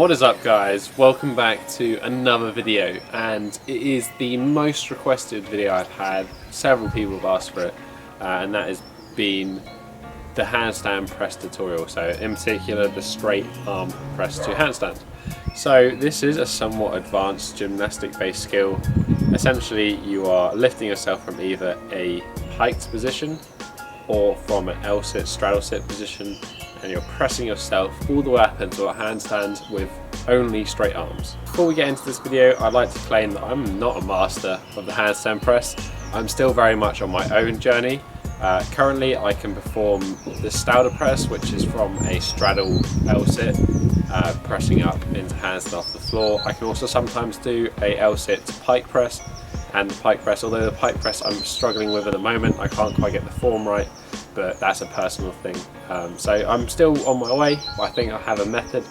What is up, guys? Welcome back to another video, and it is the most requested video I've had. Several people have asked for it, and that has been the handstand press tutorial. So in particular the straight arm press to handstand. So this is a somewhat advanced gymnastic based skill. Essentially you are lifting yourself from either a hiked position or from an L-sit, straddle sit position, and you're pressing yourself all the way up into a handstand with only straight arms. Before we get into this video, I'd like to claim that I'm not a master of the handstand press. I'm still very much on my own journey. Currently I can perform the Straddle press, which is from a straddle L-sit, pressing up into handstand off the floor. I can also sometimes do a L-sit to pike press, and the pike press, although the pike press I'm struggling with at the moment, I can't quite get the form right, but that's a personal thing. So I'm still on my way, but I think I have a method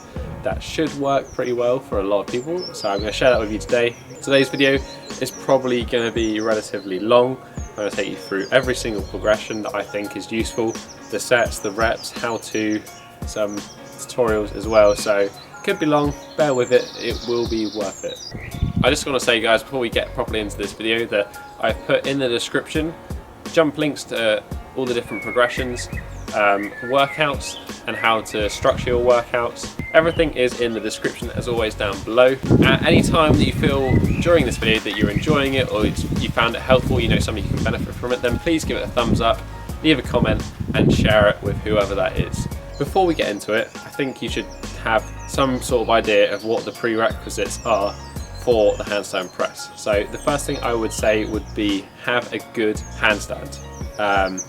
that should work pretty well for a lot of people, so I'm going to share that with you today. Today's video is probably going to be relatively long. I'm going to take you through every single progression that I think is useful, the sets, the reps, how to, some tutorials as well, so it could be long, bear with it, it will be worth it. I just want to say, guys, before we get properly into this video, that I've put in the description jump links to all the different progressions, workouts, and how to structure your workouts. Everything is in the description as always down below. At any time that you feel during this video that you're enjoying it or you found it helpful, you know somebody can benefit from it, then please give it a thumbs up, leave a comment and share it with whoever that is. Before we get into it, I think you should have some sort of idea of what the prerequisites are for the handstand press. So the first thing I would say would be have a good handstand.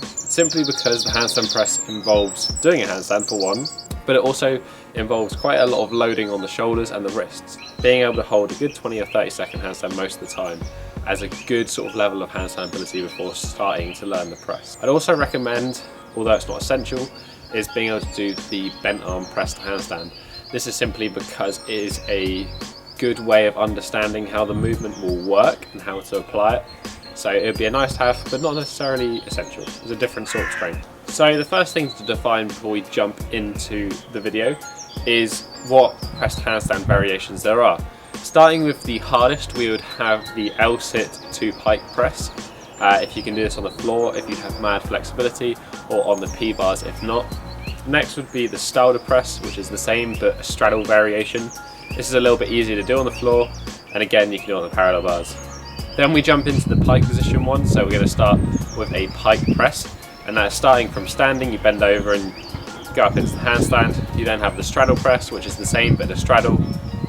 Simply because the handstand press involves doing a handstand for one, but it also involves quite a lot of loading on the shoulders and the wrists. Being able to hold a good 20 or 30 second handstand most of the time as a good sort of level of handstand ability before starting to learn the press. I'd also recommend, although it's not essential, is being able to do the bent arm press to handstand. This is simply because it is a good way of understanding how the movement will work and how to apply it. So it would be a nice to have, but not necessarily essential. It's a different sort of strength. So the first thing to define before we jump into the video is what press to handstand variations there are. Starting with the hardest, we would have the L-sit to pike press. If you can do this on the floor, if you have mad flexibility, or on the P-bars if not. Next would be the Straddle press, which is the same but a straddle variation. This is a little bit easier to do on the floor, and again you can do it on the parallel bars. Then we jump into the pike position one, so we're going to start with a pike press, and that's starting from standing, you bend over and go up into the handstand. You then have the straddle press, which is the same but a straddle,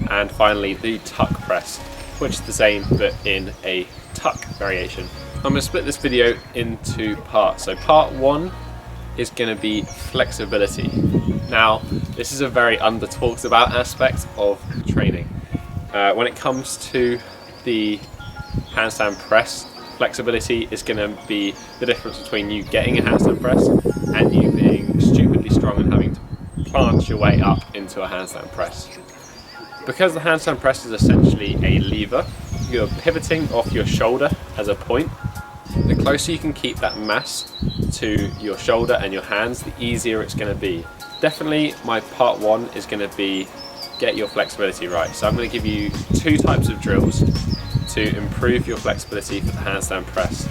and finally the tuck press, which is the same but in a tuck variation. I'm going to split this video into parts. So part one is going to be flexibility. Now this is a very under talked about aspect of training. When it comes to the handstand press, flexibility is going to be the difference between you getting a handstand press and you being stupidly strong and having to plant your way up into a handstand press. Because the handstand press is essentially a lever, you're pivoting off your shoulder as a point. The closer you can keep that mass to your shoulder and your hands, the easier it's going to be. Definitely my part one is going to be get your flexibility right. So I'm going to give you two types of drills to improve your flexibility for the handstand press.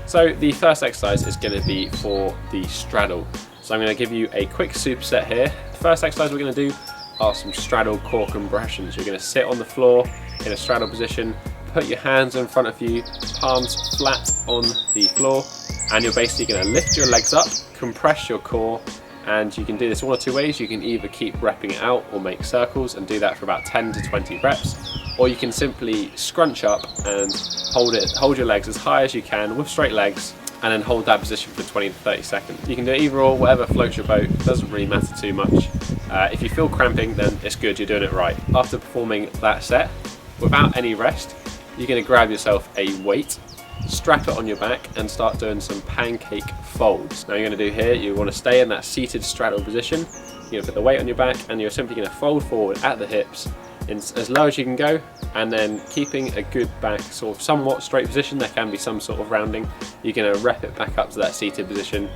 So the first exercise is going to be for the straddle. So I'm going to give you a quick superset here. The first exercise we're going to do are some straddle core compressions. You're going to sit on the floor in a straddle position, put your hands in front of you, palms flat on the floor, and you're basically going to lift your legs up, compress your core, and you can do this one or two ways. You can either keep repping it out or make circles and do that for about 10 to 20 reps, or you can simply scrunch up and hold your legs as high as you can with straight legs, and then hold that position for 20 to 30 seconds. You can do either or, whatever floats your boat, it doesn't really matter too much. If you feel cramping, then it's good, you're doing it right. After performing that set, without any rest, you're going to grab yourself a weight, strap it on your back and start doing some pancake folds. Now you're going to do here, you want to stay in that seated straddle position. You're going to put the weight on your back and you're simply going to fold forward at the hips in as low as you can go, and then keeping a good back sort of somewhat straight position. There can be some sort of rounding. You're going to rep it back up to that seated position.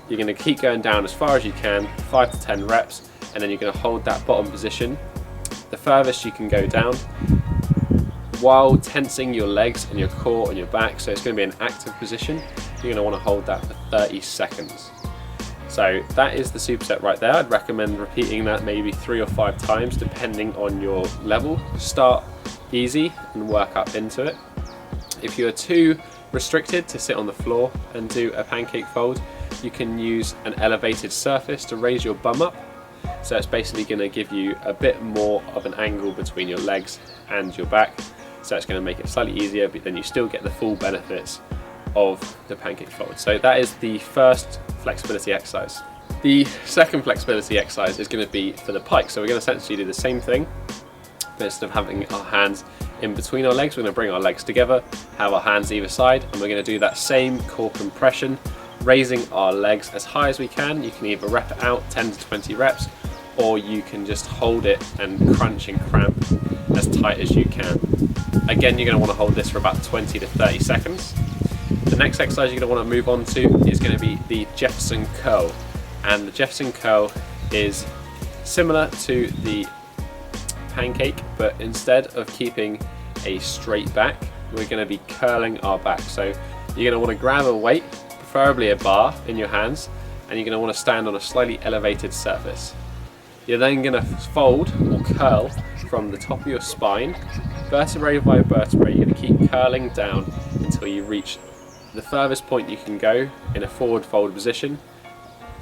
You're going to keep going down as far as you can, 5 to 10 reps, and then you're going to hold that bottom position the furthest you can go down while tensing your legs and your core and your back. So it's going to be an active position. You're going to want to hold that for 30 seconds. So that is the superset right there. I'd recommend repeating that maybe 3 or 5 times depending on your level. Start easy and work up into it. If you're too restricted to sit on the floor and do a pancake fold, you can use an elevated surface to raise your bum up. So it's basically going to give you a bit more of an angle between your legs and your back. So it's going to make it slightly easier, but then you still get the full benefits of the pancake fold. So that is the first flexibility exercise. The second flexibility exercise is going to be for the pike. So we're going to essentially do the same thing, but instead of having our hands in between our legs, we're going to bring our legs together, have our hands either side, and we're going to do that same core compression, raising our legs as high as we can. You can either rep it out 10 to 20 reps, or you can just hold it and crunch and cramp as tight as you can. Again, you're going to want to hold this for about 20 to 30 seconds. The next exercise you're going to want to move on to is going to be the Jefferson curl. And the Jefferson curl is similar to the pancake, but instead of keeping a straight back, we're going to be curling our back. So you're going to want to grab a weight, preferably a bar, in your hands, and you're going to want to stand on a slightly elevated surface. You're then going to fold or curl from the top of your spine, vertebrae by vertebrae. You're going to keep curling down until you reach the furthest point you can go in a forward fold position,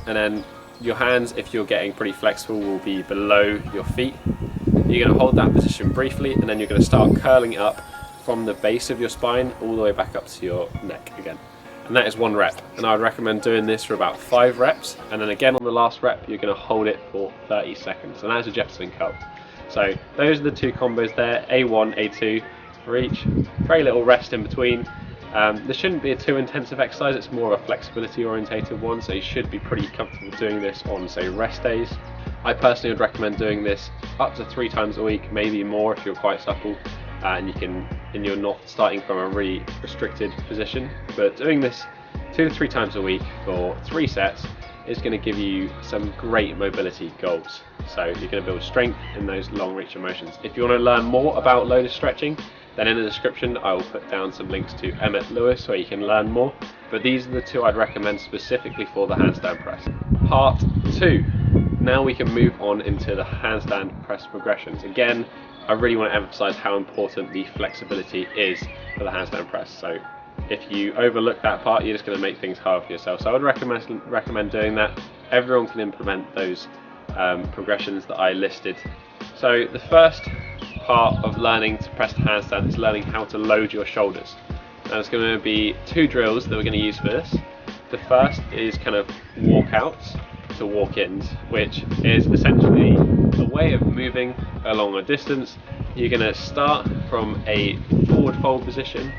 and then your hands, if you're getting pretty flexible, will be below your feet. You're going to hold that position briefly, and then you're going to start curling up from the base of your spine all the way back up to your neck again. And that is 1 rep. And I would recommend doing this for about 5 reps. And then again on the last rep, you're going to hold it for 30 seconds. And that's a Jefferson curl. So those are the 2 combos there, A1, A2 for each. Very little rest in between. This shouldn't be a too intensive exercise. It's more of a flexibility orientated one. So you should be pretty comfortable doing this on, say, rest days. I personally would recommend doing this up to 3 times a week, maybe more if you're quite supple. And you're not starting from a really restricted position, but doing this 2 to 3 times a week for 3 sets is going to give you some great mobility goals. So you're going to build strength in those long reach of motions. If you want to learn more about loaded stretching, then in the description I will put down some links to Emmett Lewis where you can learn more, but these are the 2 I'd recommend specifically for the handstand press. Part 2. Now we can move on into the handstand press progressions. Again, I really want to emphasize how important the flexibility is for the handstand press. So if you overlook that part, you're just going to make things hard for yourself. So I would recommend doing that. Everyone can implement those progressions that I listed. So the first part of learning to press the handstand is learning how to load your shoulders. Now there's going to be 2 drills that we're going to use for this. The first is kind of walkouts to walk-ins, which is essentially a way of moving along a distance. You're going to start from a forward fold position,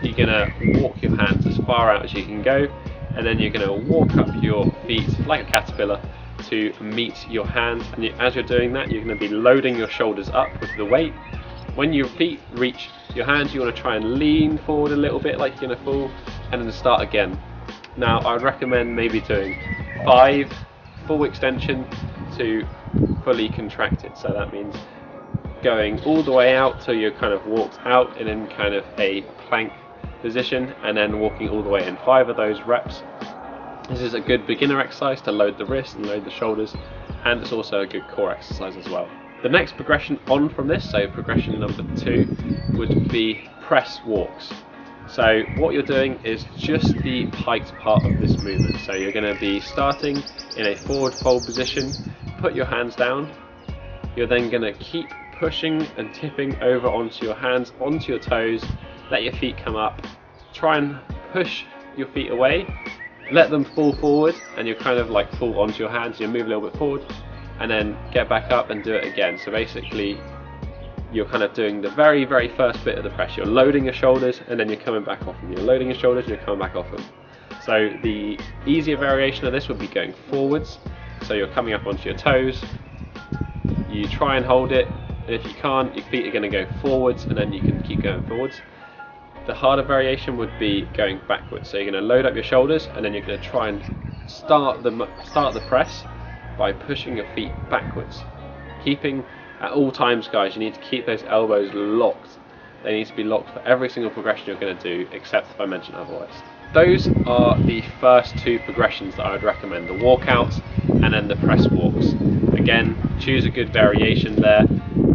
you're going to walk your hands as far out as you can go, and then you're going to walk up your feet like a caterpillar to meet your hands. And as you're doing that, you're going to be loading your shoulders up with the weight. When your feet reach your hands, you want to try and lean forward a little bit like you're going to fall, and then start again. Now I would recommend maybe doing 5 full extension to fully contracted. So that means going all the way out till you're kind of walked out and in kind of a plank position, and then walking all the way in 5 of those reps. This is a good beginner exercise to load the wrists and load the shoulders, and it's also a good core exercise as well. The next progression on from this, so progression number 2, would be press walks. So what you're doing is just the piked part of this movement. So you're going to be starting in a forward fold position, put your hands down, you're then going to keep pushing and tipping over onto your hands, onto your toes, let your feet come up, try and push your feet away, let them fall forward, and you're kind of like fall onto your hands, you move a little bit forward, and then get back up and do it again. So basically you're kind of doing the very first bit of the press. You're loading your shoulders and then you're coming back off them. You're loading your shoulders and you're coming back off them. So the easier variation of this would be going forwards. So you're coming up onto your toes, you try and hold it, and if you can't, your feet are going to go forwards and then you can keep going forwards. The harder variation would be going backwards. So you're going to load up your shoulders and then you're going to try and start the press by pushing your feet backwards, keeping At all times, guys, you need to keep those elbows locked. They need to be locked for every single progression you're going to do, except if I mention otherwise. Those are the first two progressions that I would recommend, the walkouts and then the press walks. Again, choose a good variation there,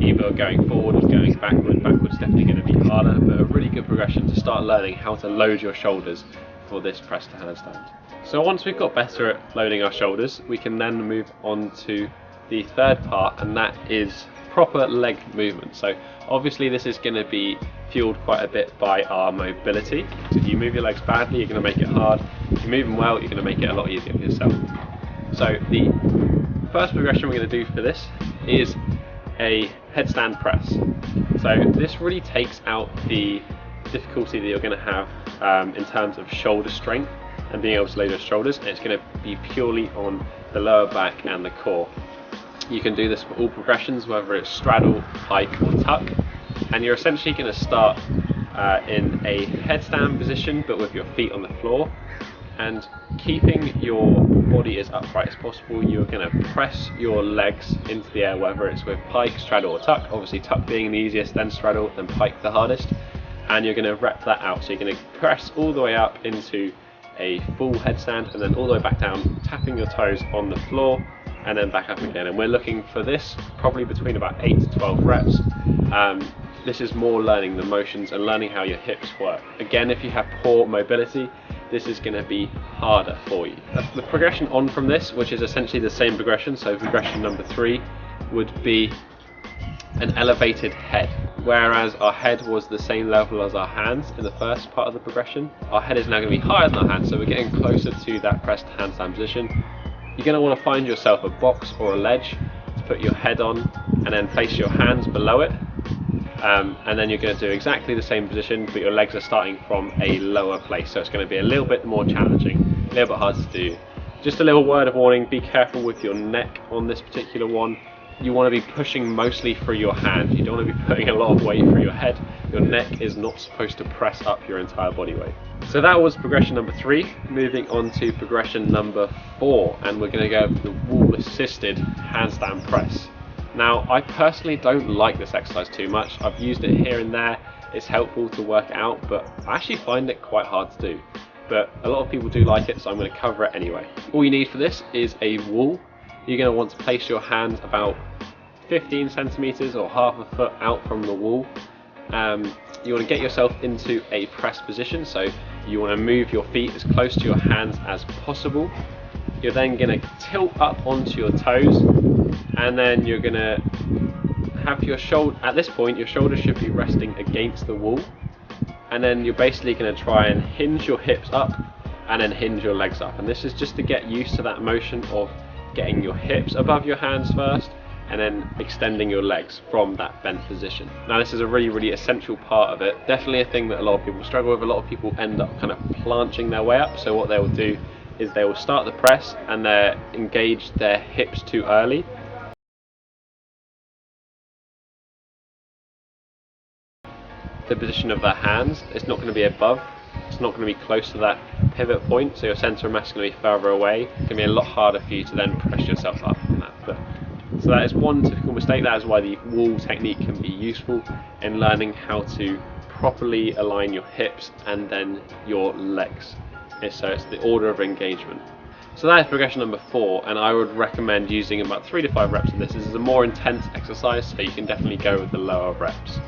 either going forward or going backward. Backward's definitely going to be harder, but a really good progression to start learning how to load your shoulders for this press to handstand. So once we've got better at loading our shoulders, we can then move on to the third part, and that is proper leg movement. So obviously this is going to be fueled quite a bit by our mobility. If you move your legs badly, you're going to make it hard. If you move them well, you're going to make it a lot easier for yourself. So the first progression we're going to do for this is a headstand press. So this really takes out the difficulty that you're going to have in terms of shoulder strength and being able to load your shoulders, and it's going to be purely on the lower back and the core. You can do this for all progressions, whether it's straddle, pike or tuck, and you're essentially going to start in a headstand position but with your feet on the floor, and keeping your body as upright as possible. You're going to press your legs into the air, whether it's with pike, straddle or tuck, obviously tuck being the easiest, then straddle, then pike the hardest, and you're going to rep that out. So you're going to press all the way up into a full headstand and then all the way back down, tapping your toes on the floor and then back up again. And we're looking for this probably between about 8 to 12 reps. This is more learning the motions and learning how your hips work. Again, if you have poor mobility, this is going to be harder for you. The progression on from this, which is essentially the same progression, so progression number 3 would be an elevated head. Whereas our head was the same level as our hands in the first part of the progression, our head is now going to be higher than our hands, so we're getting closer to that pressed handstand position. You're going to want to find yourself a box or a ledge to put your head on and then place your hands below it, and then you're going to do exactly the same position, but your legs are starting from a lower place, so it's going to be a little bit more challenging, a little bit harder to do. Just a little word of warning, be careful with your neck on this particular one. You want to be pushing mostly through your hand. You don't want to be putting a lot of weight through your head. Your neck is not supposed to press up your entire body weight. So that was progression number 3. Moving on to progression number 4, and we're going to go for the wall assisted handstand press. Now, I personally don't like this exercise too much. I've used it here and there. It's helpful to work out, but I actually find it quite hard to do. But a lot of people do like it, so I'm going to cover it anyway. All you need for this is a wall. You're going to want to place your hands about 15 centimeters or half a foot out from the wall. You want to get yourself into a press position, so you want to move your feet as close to your hands as possible. You're then going to tilt up onto your toes, and then you're going to have your shoulder, at this point your shoulders should be resting against the wall, and then you're basically going to try and hinge your hips up and then hinge your legs up, and this is just to get used to that motion of getting your hips above your hands first and then extending your legs from that bent position. Now this is a really essential part of it, definitely a thing that a lot of people struggle with. A lot of people end up kind of planching their way up, so what they will do is they will start the press and they engage their hips too early. The position of their hands, it's not going to be above, it's not going to be close to that pivot point, so your centre of mass is going to be further away. It's going to be a lot harder for you to then press yourself up from that. So that is one typical mistake. That is why the wall technique can be useful in learning how to properly align your hips and then your legs. So it's the order of engagement. So that is progression number 4, and I would recommend using about 3 to 5 reps of this. This is a more intense exercise, so you can definitely go with the lower reps.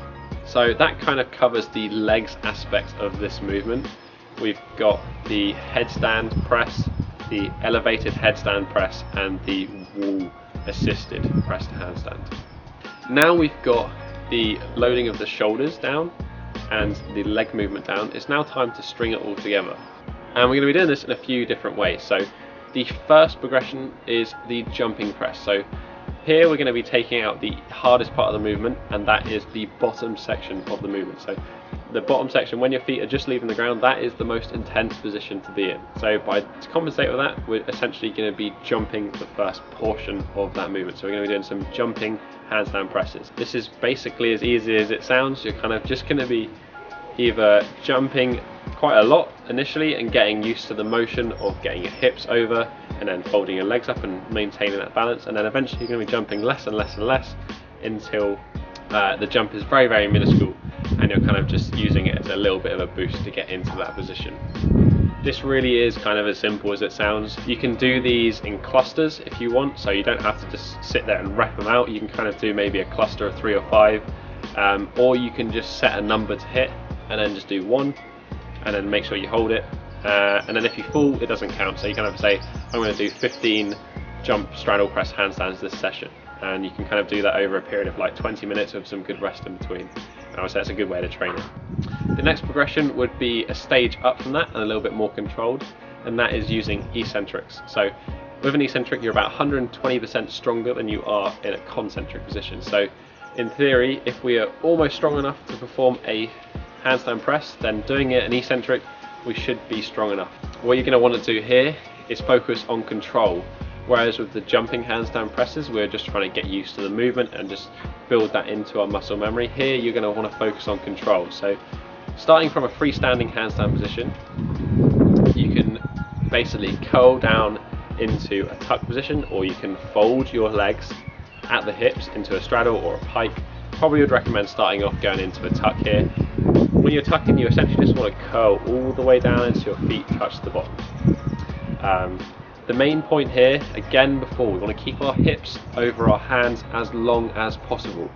So that kind of covers the legs aspect of this movement. We've got the headstand press, the elevated headstand press, and the wall assisted press to handstand. Now we've got the loading of the shoulders down and the leg movement down. It's now time to string it all together, and we're going to be doing this in a few different ways. So the first progression is the jumping press. So here we're going to be taking out the hardest part of the movement, and that is the bottom section of the movement. So the bottom section, when your feet are just leaving the ground, that is the most intense position to be in. So to compensate with that, we're essentially going to be jumping the first portion of that movement. So we're going to be doing some jumping handstand presses. This is basically as easy as it sounds. You're kind of just going to be either jumping quite a lot initially and getting used to the motion of getting your hips over and then folding your legs up and maintaining that balance, and then eventually you're going to be jumping less and less and less until the jump is very, very minuscule and you're kind of just using it as a little bit of a boost to get into that position. This really is kind of as simple as it sounds. You can do these in clusters if you want, so you don't have to just sit there and rep them out. You can kind of do maybe a cluster of 3 or 5, or you can just set a number to hit and then just do 1 and then make sure you hold it, and then if you fall it doesn't count. So you kind of say, I'm going to do 15 jump straddle press handstands this session, and you can kind of do that over a period of like 20 minutes with some good rest in between. I would say that's a good way to train it. The next progression would be a stage up from that and a little bit more controlled, and that is using eccentrics. So with an eccentric you're about 120% stronger than you are in a concentric position. So in theory, if we are almost strong enough to perform a handstand press, then doing it an eccentric we should be strong enough. What you're going to want to do here is focus on control. Whereas with the jumping handstand presses, we're just trying to get used to the movement and just build that into our muscle memory. Here you're going to want to focus on control. So starting from a freestanding handstand position, you can basically curl down into a tuck position, or you can fold your legs at the hips into a straddle or a pike. Probably would recommend starting off going into a tuck here. When you're tucking, you essentially just want to curl all the way down until your feet touch the bottom. The main point here, again before, we want to keep our hips over our hands as long as possible.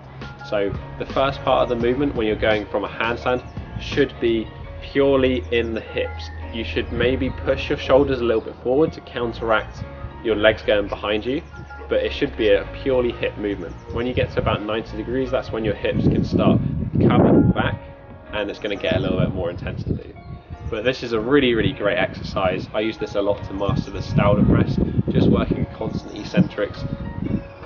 So the first part of the movement when you're going from a handstand should be purely in the hips. You should maybe push your shoulders a little bit forward to counteract your legs going behind you, but it should be a purely hip movement. When you get to about 90 degrees, that's when your hips can start coming back and it's going to get a little bit more intensity. But this is a really, really great exercise. I use this a lot to master the Straddle press, just working constant eccentrics,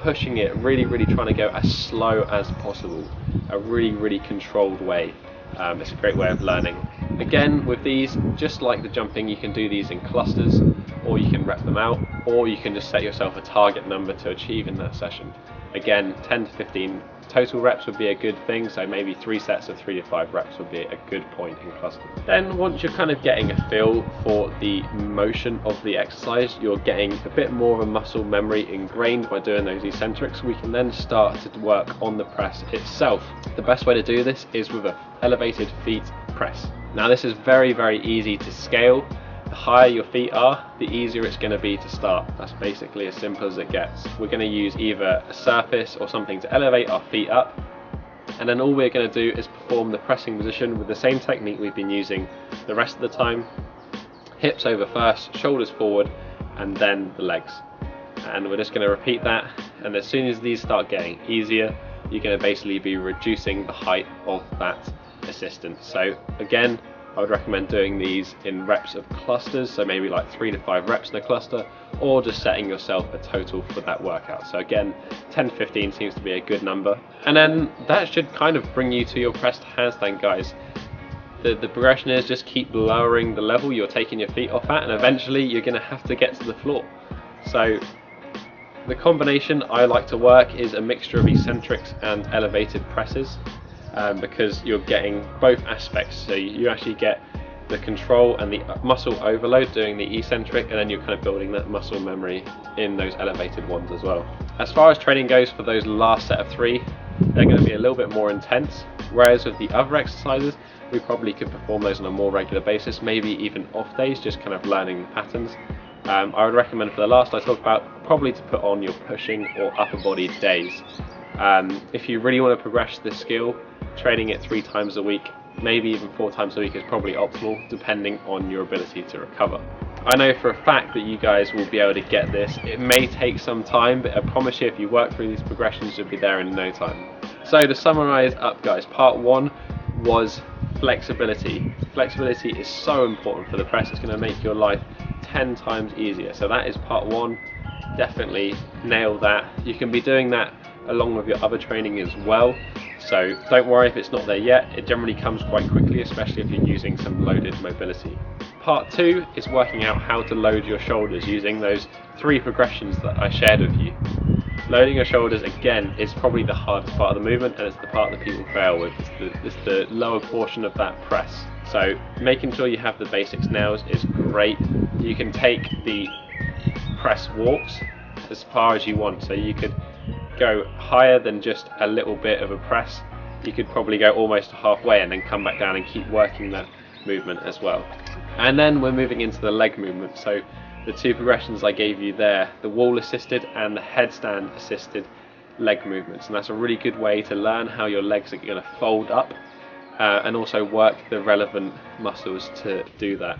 pushing it, really, really trying to go as slow as possible, a really, really controlled way. It's a great way of learning. Again, with these, just like the jumping, you can do these in clusters, or you can rep them out, or you can just set yourself a target number to achieve in that session. Again, 10 to 15 total reps would be a good thing, so maybe 3 sets of 3 to 5 reps would be a good point in clusters. Then once you're kind of getting a feel for the motion of the exercise, you're getting a bit more of a muscle memory ingrained by doing those eccentrics, we can then start to work on the press itself. The best way to do this is with an elevated feet press. Now this is very, very easy to scale. The higher your feet are, the easier it's going to be to start. That's basically as simple as it gets. We're going to use either a surface or something to elevate our feet up, and then all we're going to do is perform the pressing position with the same technique we've been using the rest of the time. Hips over first, shoulders forward, and then the legs. And we're just going to repeat that, and as soon as these start getting easier, you're going to basically be reducing the height of that assistance. So again, I would recommend doing these in reps of clusters, so maybe like 3 to 5 reps in a cluster, or just setting yourself a total for that workout. So again, 10 to 15 seems to be a good number. And then that should kind of bring you to your pressed handstand, guys. The progression is just keep lowering the level you're taking your feet off at, and eventually you're going to have to get to the floor. So the combination I like to work is a mixture of eccentrics and elevated presses. Because you're getting both aspects, so you actually get the control and the muscle overload doing the eccentric, and then you're kind of building that muscle memory in those elevated ones as well. As far as training goes for those last set of 3, they're going to be a little bit more intense, whereas with the other exercises we probably could perform those on a more regular basis, maybe even off days, just kind of learning the patterns. I would recommend for the last I talked about probably to put on your pushing or upper body days. If you really want to progress this skill, training it 3 times a week, maybe even 4 times a week is probably optimal, depending on your ability to recover. I know for a fact that you guys will be able to get this. It may take some time, but I promise you if you work through these progressions, you'll be there in no time. So to summarize up, guys, part 1 was flexibility. Flexibility is so important for the press. It's going to make your life 10 times easier. So that is part 1. Definitely nail that. You can be doing that along with your other training as well, so don't worry if it's not there yet. It generally comes quite quickly, especially if you're using some loaded mobility. Part 2 is working out how to load your shoulders using those 3 progressions that I shared with you. Loading your shoulders, again, is probably the hardest part of the movement, and it's the part that people fail with. It's the lower portion of that press. So making sure you have the basics nails is great. You can take the press walks as far as you want, so you could go higher than just a little bit of a press. You could probably go almost halfway and then come back down and keep working that movement as well. And then we're moving into the leg movement. So the two progressions I gave you there, the wall assisted and the headstand assisted leg movements, and that's a really good way to learn how your legs are going to fold up and also work the relevant muscles to do that.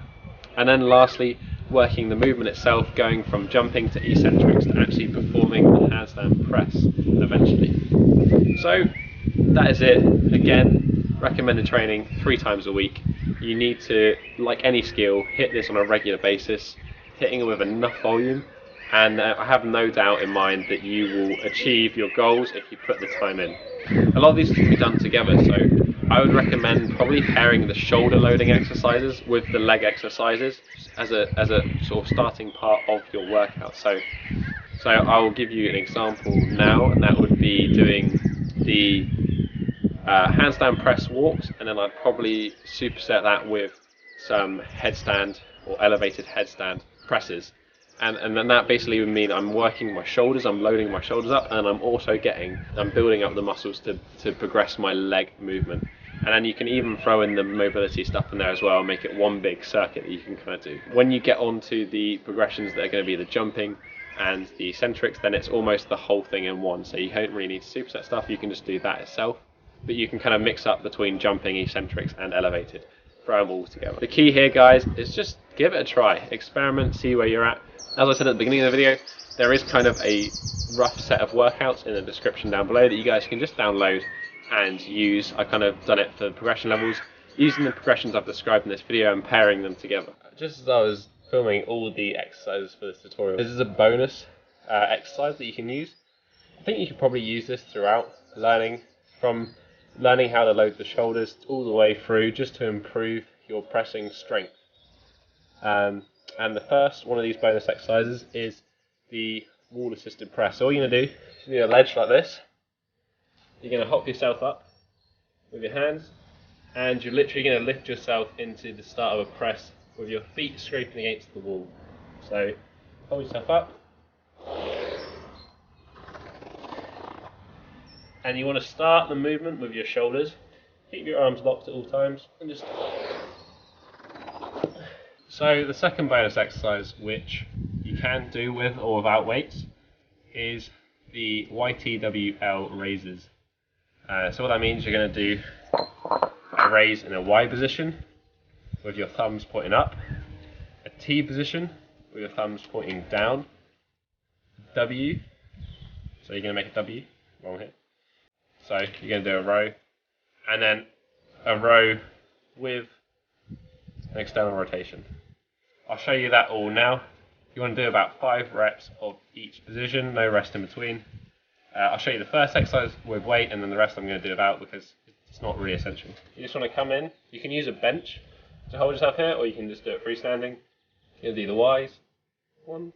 And then lastly, working the movement itself, going from jumping to eccentrics to actually performing the handstand press eventually. So that is it. Again, recommended training 3 times a week. You need to, like any skill, hit this on a regular basis, hitting it with enough volume, and I have no doubt in mind that you will achieve your goals if you put the time in. A lot of these can be done together, so I would recommend probably pairing the shoulder loading exercises with the leg exercises as a sort of starting part of your workout. So I'll give you an example now, and that would be doing the handstand press walks, and then I'd probably superset that with some headstand or elevated headstand presses. And then that basically would mean I'm working my shoulders, I'm loading my shoulders up, and I'm building up the muscles to progress my leg movement. And then you can even throw in the mobility stuff in there as well and make it one big circuit that you can kind of do. When you get onto the progressions that are going to be the jumping and the eccentrics, then it's almost the whole thing in one. So you don't really need to superset stuff, you can just do that itself. But you can kind of mix up between jumping, eccentrics and elevated. Throw them all together. The key here, guys, is just give it a try. Experiment, see where you're at. As I said at the beginning of the video, there is kind of a rough set of workouts in the description down below that you guys can just download and use. I kind of done it for progression levels, using the progressions I've described in this video and pairing them together. Just as I was filming all the exercises for this tutorial, this is a bonus exercise that you can use. I think you could probably use this throughout, learning how to load the shoulders all the way through, just to improve your pressing strength. And the first one of these bonus exercises is the wall assisted press. So all you're going to do is you need a ledge like this. You're going to hop yourself up with your hands, and you're literally going to lift yourself into the start of a press with your feet scraping against the wall. So hold yourself up, and you want to start the movement with your shoulders. Keep your arms locked at all times, and just. So the second bonus exercise, which you can do with or without weights, is the YTWL raises. So what that means, you're going to do a raise in a Y position with your thumbs pointing up, a T position with your thumbs pointing down, W, so you're going to make a W, wrong here. So you're going to do a row, and then a row with an external rotation. I'll show you that all now. You want to do about 5 reps of each position, no rest in between. I'll show you the first exercise with weight, and then the rest I'm going to do without because it's not really essential. You just want to come in. You can use a bench to hold yourself here, or you can just do it freestanding. You'll do the Ys. 1,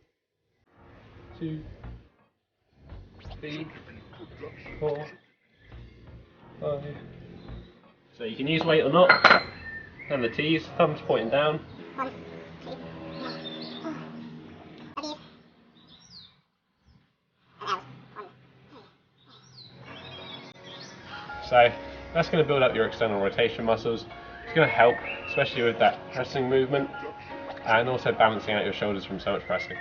2, 3, 4, 5. So you can use weight or not. And the T's, thumbs pointing down. 1, 2, 3, 4. So that's going to build up your external rotation muscles. It's going to help, especially with that pressing movement, and also balancing out your shoulders from so much pressing.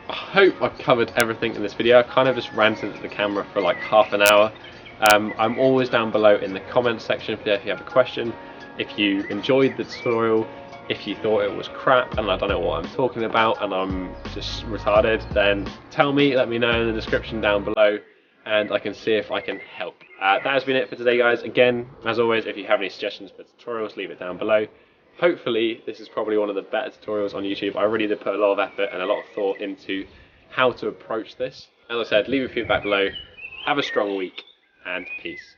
I hope I've covered everything in this video. I kind of just ranted at the camera for like half an hour. I'm always down below in the comments section if you have a question. If you enjoyed the tutorial, if you thought it was crap and I don't know what I'm talking about and I'm just retarded, then tell me, let me know in the description down below, and I can see if I can help. That has been it for today, guys. Again, as always, if you have any suggestions for tutorials, leave it down below. Hopefully this is probably one of the better tutorials on YouTube. I really did put a lot of effort and a lot of thought into how to approach this. As I said, leave your feedback below. Have a strong week, and peace.